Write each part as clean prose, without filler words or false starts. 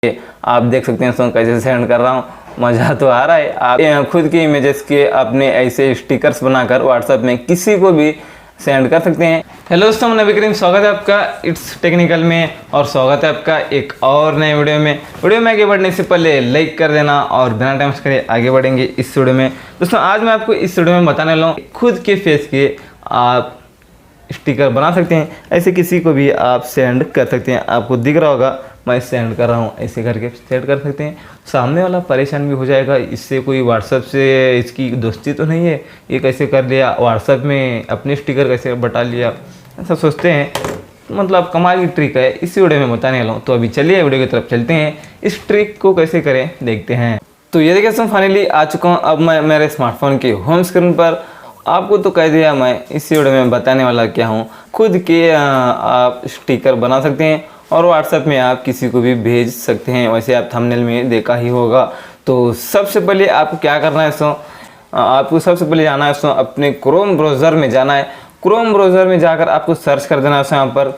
आप देख सकते हैं सो कैसे सेंड कर रहा हूँ, मज़ा तो आ रहा है। आप खुद की इमेजेस के अपने ऐसे स्टिकर्स बनाकर व्हाट्सएप में किसी को भी सेंड कर सकते हैं। हेलो दोस्तों, मैं नबी करीम, स्वागत है आपका इट्स टेक्निकल में और स्वागत है आपका एक और नए वीडियो में। वीडियो में आगे बढ़ने से पहले लाइक कर देना और बिना टाइम वेस्ट करे आगे बढ़ेंगे इस वीडियो में। दोस्तों आज मैं आपको इस वीडियो में बताने वाला हूँ खुद के फेस के आप स्टिकर बना सकते हैं, ऐसे किसी को भी आप सेंड कर सकते हैं। आपको दिख रहा होगा मैं सेंड कर रहा हूँ, ऐसे करके सेंड कर सकते हैं। सामने वाला परेशान भी हो जाएगा, इससे कोई व्हाट्सएप से इसकी दोस्ती तो नहीं है, ये कैसे कर लिया, व्हाट्सएप में अपने स्टिकर कैसे बटा लिया, ऐसा सोचते हैं। मतलब कमाल की ट्रिक है, इसी वीडियो में बताने वाला हूँ। तो अभी चलिए वीडियो की तरफ चलते हैं, इस ट्रिक को कैसे करें देखते हैं। तो ये देखिए फाइनली आ चुका हूँ अब मैं मेरे स्मार्टफोन के होम स्क्रीन पर। आपको तो कह दिया मैं इसी वीडियो में बताने वाला क्या हूँ, खुद के आप स्टिकर बना सकते हैं और व्हाट्सएप में आप किसी को भी भेज सकते हैं। वैसे आप थंबनेल में देखा ही होगा। तो सबसे पहले आपको क्या करना है आपको सबसे पहले जाना है अपने क्रोम ब्राउज़र में जाना है। क्रोम ब्राउज़र में जाकर आपको सर्च कर देना है यहाँ पर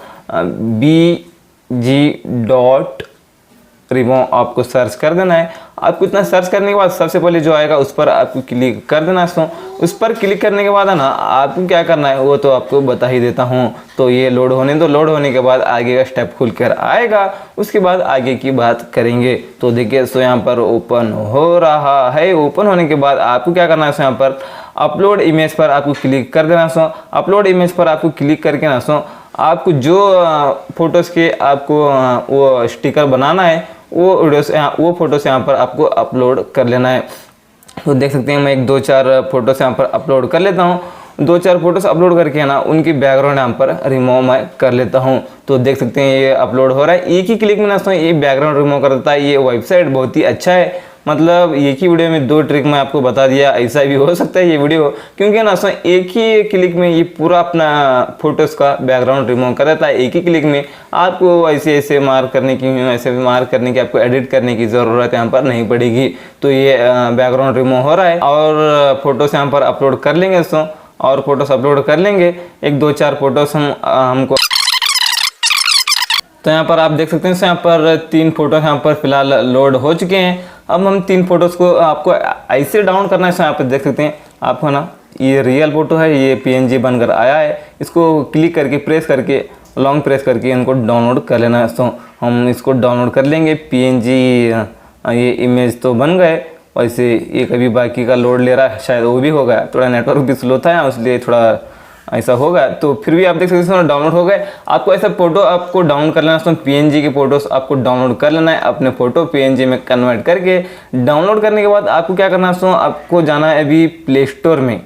bg.remove आपको सर्च कर देना है। आपको इतना सर्च करने के बाद सबसे पहले जो आएगा उस पर आपको क्लिक कर देना है। उस पर क्लिक करने के बाद है ना आपको क्या करना है वो तो आपको बता ही देता हूँ। तो ये लोड होने दो, लोड होने के बाद आगे का स्टेप खुल कर आएगा, उसके बाद आगे की बात करेंगे। तो देखिए यहाँ पर ओपन हो रहा है। ओपन होने के बाद आपको क्या करना है यहाँ पर अपलोड इमेज पर आपको क्लिक कर देना। अपलोड इमेज पर आपको क्लिक करके ना आपको जो फोटोज़ के आपको वो स्टिकर बनाना है वो वीडियोस वो फोटोस यहाँ पर आपको अपलोड कर लेना है। तो देख सकते हैं मैं एक 2-4 फोटोस यहाँ पर अपलोड कर लेता हूँ। 2-4 फोटोस अपलोड करके ना उनकी बैकग्राउंड यहाँ पर रिमूव मैं कर लेता हूँ। तो देख सकते हैं ये अपलोड हो रहा है, एक ही क्लिक में ना ये बैकग्राउंड रिमूव कर देता है। ये वेबसाइट बहुत ही अच्छा है, मतलब एक ही वीडियो में 2 ट्रिक मैं आपको बता दिया। ऐसा भी हो सकता है ये वीडियो, क्योंकि ना एक ही क्लिक में ये पूरा अपना फोटोज़ का बैकग्राउंड रिमूव कर देता है। एक ही क्लिक में आपको ऐसे मार्क करने की आपको एडिट करने की ज़रूरत यहाँ पर नहीं पड़ेगी। तो ये बैकग्राउंड रिमूव हो रहा है और फोटोज़ यहाँ पर अपलोड कर लेंगे और फोटोज़ अपलोड कर लेंगे। एक 2-4 फोटोज़ हमको तो यहाँ पर आप देख सकते हैं यहाँ पर 3 फोटोज़ यहाँ पर फिलहाल लोड हो चुके हैं। अब हम 3 फोटोज़ को आपको ऐसे डाउन करना है। यहाँ पर देख सकते हैं आपको ना ये रियल फोटो है, ये PNG बनकर आया है। इसको क्लिक करके प्रेस करके लॉन्ग प्रेस करके इनको डाउनलोड कर लेना है। हम इसको डाउनलोड कर लेंगे। PNG ये इमेज तो बन गए। वैसे ये कभी बाकी का लोड ले रहा है, शायद वो भी हो गया, थोड़ा नेटवर्क भी स्लो था इसलिए थोड़ा ऐसा होगा। तो फिर भी आप देख सकते हैं डाउनलोड हो गए। आपको ऐसा फोटो आपको डाउनलोड कर लेना है। PNG के फोटोस आपको डाउनलोड कर लेना है, अपने फोटो PNG में कन्वर्ट करके। डाउनलोड करने के बाद आपको क्या करना है आपको जाना है अभी प्ले स्टोर में।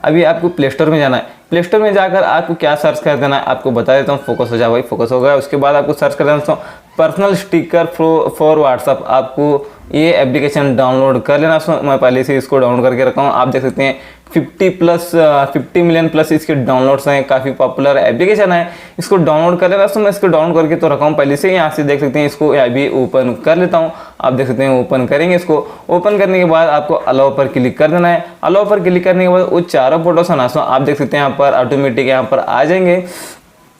अभी आपको प्ले स्टोर में जाना है। प्ले स्टोर में जाकर आपको क्या सर्च कर देना है आपको बता देता हूँ। फोकस हो जाए भाई, फोकस हो गया। उसके बाद आपको सर्च कर देना पर्सनल स्टिकर फॉर व्हाट्सएप। आपको ये एप्लीकेशन डाउनलोड कर लेना। मैं पहले से इसको डाउनलोड करके रखा हूँ। आप देख सकते हैं 50 मिलियन प्लस इसके डाउनलोड्स हैं, काफ़ी पॉपुलर एप्लीकेशन है। इसको डाउनलोड कर लेना। मैं इसको डाउनलोड करके तो रखा हूँ पहले से। यहाँ से देख सकते हैं इसको अभी ओपन कर लेता हूँ। आप देख सकते हैं ओपन करेंगे। इसको ओपन करने के बाद आपको अलाउ पर क्लिक कर देना है। अलाउ पर क्लिक करने के बाद वो चारों फोटोस है ना आप देख सकते हैं यहाँ पर ऑटोमेटिक यहाँ पर आ जाएंगे।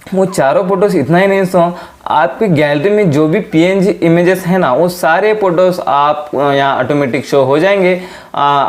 वो चारों फोटोज इतना ही नहीं आपकी गैलरी में जो भी PNG इमेजेस है ना वो सारे फोटोज आप यहाँ ऑटोमेटिक शो हो जाएंगे।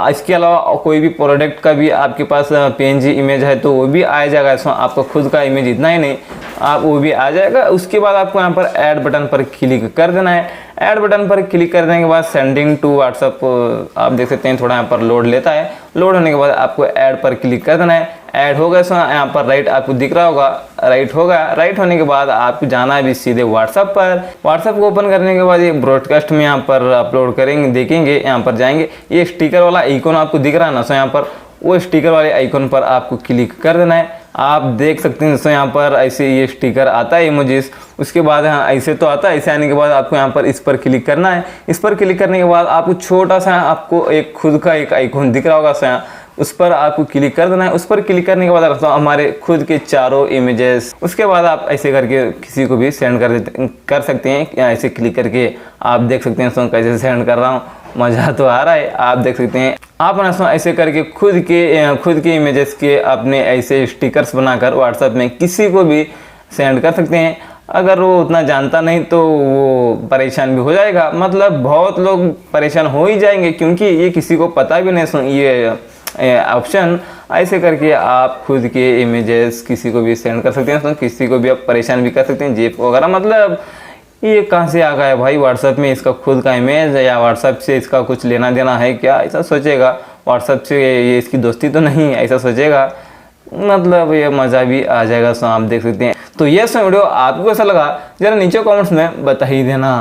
इसके अलावा कोई भी प्रोडक्ट का भी आपके पास PNG इमेज है तो वो भी आ जाएगा। आपका खुद का इमेज इतना ही नहीं, आप वो भी आ जाएगा। उसके बाद आपको यहाँ पर ऐड बटन पर क्लिक कर देना है। ऐड बटन पर क्लिक करने के बाद सेंडिंग टू व्हाट्सएप आप देख सकते हैं थोड़ा यहाँ पर लोड लेता है। लोड होने के बाद आपको ऐड पर क्लिक कर देना है। ऐड हो गया यहाँ पर राइट आपको दिख रहा होगा, राइट होगा। राइट होने के बाद आपको जाना है भी सीधे व्हाट्सएप पर। व्हाट्सएप को ओपन करने के बाद ये ब्रॉडकास्ट में यहाँ पर अपलोड करेंगे, देखेंगे। यहाँ पर जाएंगे, ये स्टिकर वाला आइकॉन आपको दिख रहा है ना यहाँ पर वो स्टिकर वाले आइकॉन पर आपको क्लिक कर देना है। आप देख सकते हैं यहाँ पर ऐसे ये स्टिकर आता है इमोजीज। उसके बाद हाँ ऐसे तो आता है, ऐसे आने के बाद आपको यहाँ पर इस पर क्लिक करना है। इस पर क्लिक करने के बाद आपको छोटा सा आपको एक खुद का एक आइकॉन दिख रहा होगा उस पर आपको क्लिक कर देना है। उस पर क्लिक करने के बाद हमारे खुद के चारों इमेजेस। उसके बाद आप ऐसे करके किसी को भी सेंड कर सकते हैं। ऐसे क्लिक करके आप देख सकते हैं कैसे सेंड कर रहा हूँ, मज़ा तो आ रहा है। आप देख सकते हैं आप ना ऐसे करके खुद के इमेजेस के अपने ऐसे स्टिकर्स बनाकर व्हाट्सएप में किसी को भी सेंड कर सकते हैं। अगर वो उतना जानता नहीं तो वो परेशान भी हो जाएगा। मतलब बहुत लोग परेशान हो ही जाएंगे, क्योंकि ये किसी को पता भी नहीं ये ऑप्शन। ऐसे करके आप खुद के इमेजेस किसी को भी सेंड कर सकते हैं, तो किसी को भी आप परेशान भी कर सकते हैं, जेब वगैरह। मतलब ये कहाँ से आ गया भाई, व्हाट्सएप में इसका खुद का इमेज है या व्हाट्सएप से इसका कुछ लेना देना है क्या, ऐसा सोचेगा। व्हाट्सएप से ये इसकी दोस्ती तो नहीं, ऐसा सोचेगा। मतलब ये मज़ा भी आ जाएगा। सो आप देख सकते हैं। तो ये वीडियो आपको कैसा लगा जरा नीचे कमेंट्स में बता ही देना।